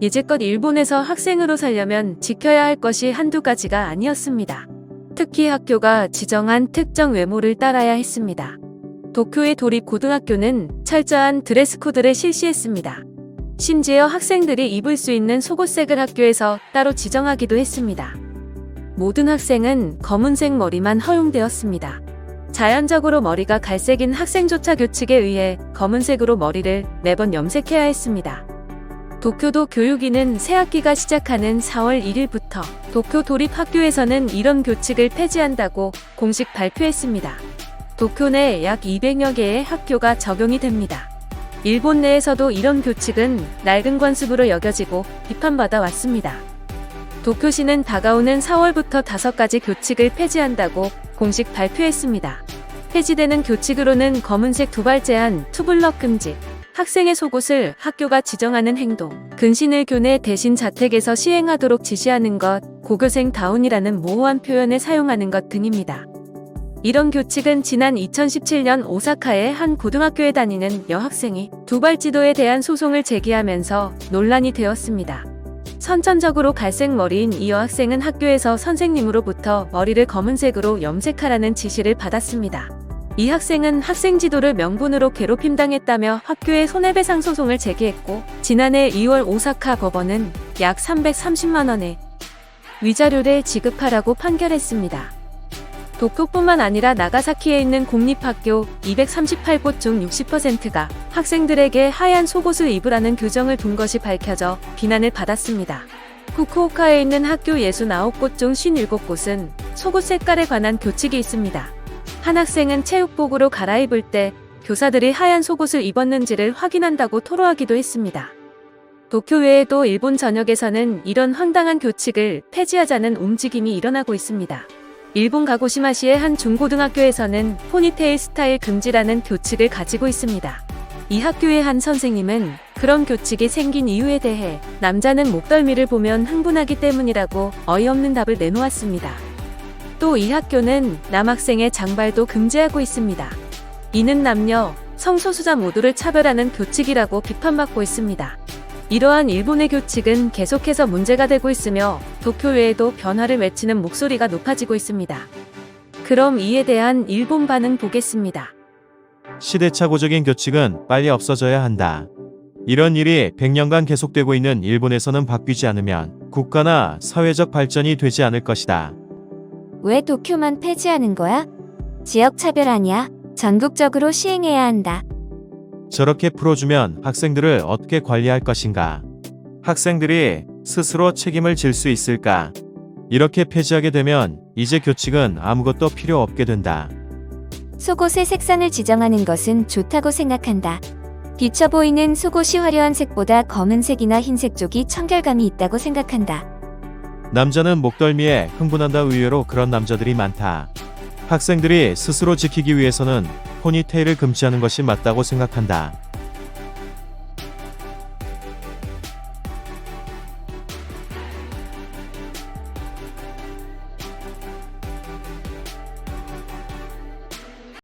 이제껏 일본에서 학생으로 살려면 지켜야 할 것이 한두 가지가 아니었습니다. 특히 학교가 지정한 특정 외모를 따라야 했습니다. 도쿄의 도립고등학교는 철저한 드레스 코드를 실시했습니다. 심지어 학생들이 입을 수 있는 속옷색을 학교에서 따로 지정하기도 했습니다. 모든 학생은 검은색 머리만 허용되었습니다. 자연적으로 머리가 갈색인 학생조차 교칙에 의해 검은색으로 머리를 매번 염색해야 했습니다. 도쿄도 교육위는 새학기가 시작하는 4월 1일부터 도쿄 도립학교에서는 이런 교칙을 폐지한다고 공식 발표했습니다. 도쿄 내 약 200여 개의 학교가 적용이 됩니다. 일본 내에서도 이런 교칙은 낡은 관습으로 여겨지고 비판받아 왔습니다. 도쿄시는 다가오는 4월부터 5가지 교칙을 폐지한다고 공식 발표했습니다. 폐지되는 교칙으로는 검은색 두발 제한, 투블럭 금지, 학생의 속옷을 학교가 지정하는 행동, 근신을 교내 대신 자택에서 시행하도록 지시하는 것, 고교생 다운이라는 모호한 표현을 사용하는 것 등입니다. 이런 교칙은 지난 2017년 오사카의 한 고등학교에 다니는 여학생이 두발 지도에 대한 소송을 제기하면서 논란이 되었습니다. 선천적으로 갈색 머리인 이 여학생은 학교에서 선생님으로부터 머리를 검은색으로 염색하라는 지시를 받았습니다. 이 학생은 학생 지도를 명분으로 괴롭힘당했다며 학교에 손해배상 소송을 제기했고, 지난해 2월 오사카 법원은 약 330만 원의 위자료를 지급하라고 판결했습니다. 도쿄뿐만 아니라 나가사키에 있는 공립학교 238곳 중 60%가 학생들에게 하얀 속옷을 입으라는 규정을 둔 것이 밝혀져 비난을 받았습니다. 후쿠오카에 있는 학교 69곳 중 57곳은 속옷 색깔에 관한 교칙이 있습니다. 한 학생은 체육복으로 갈아입을 때 교사들이 하얀 속옷을 입었는지를 확인한다고 토로하기도 했습니다. 도쿄 외에도 일본 전역에서는 이런 황당한 교칙을 폐지하자는 움직임이 일어나고 있습니다. 일본 가고시마시의 한 중고등학교에서는 포니테일 스타일 금지라는 교칙을 가지고 있습니다. 이 학교의 한 선생님은 그런 교칙이 생긴 이유에 대해 남자는 목덜미를 보면 흥분하기 때문이라고 어이없는 답을 내놓았습니다. 또 이 학교는 남학생의 장발도 금지하고 있습니다. 이는 남녀, 성소수자 모두를 차별하는 교칙이라고 비판받고 있습니다. 이러한 일본의 교칙은 계속해서 문제가 되고 있으며 도쿄 외에도 변화를 외치는 목소리가 높아지고 있습니다. 그럼 이에 대한 일본 반응 보겠습니다. 시대착오적인 교칙은 빨리 없어져야 한다. 이런 일이 100년간 계속되고 있는 일본에서는 바뀌지 않으면 국가나 사회적 발전이 되지 않을 것이다. 왜 도쿄만 폐지하는 거야? 지역 차별 아니야? 전국적으로 시행해야 한다. 저렇게 풀어주면 학생들을 어떻게 관리할 것인가? 학생들이 스스로 책임을 질 수 있을까? 이렇게 폐지하게 되면 이제 교칙은 아무것도 필요 없게 된다. 속옷의 색상을 지정하는 것은 좋다고 생각한다. 비쳐 보이는 속옷이 화려한 색보다 검은색이나 흰색 쪽이 청결감이 있다고 생각한다. 남자는 목덜미에 흥분한다. 의외로 그런 남자들이 많다. 학생들이 스스로 지키기 위해서는 포니테일을 금지하는 것이 맞다고 생각한다.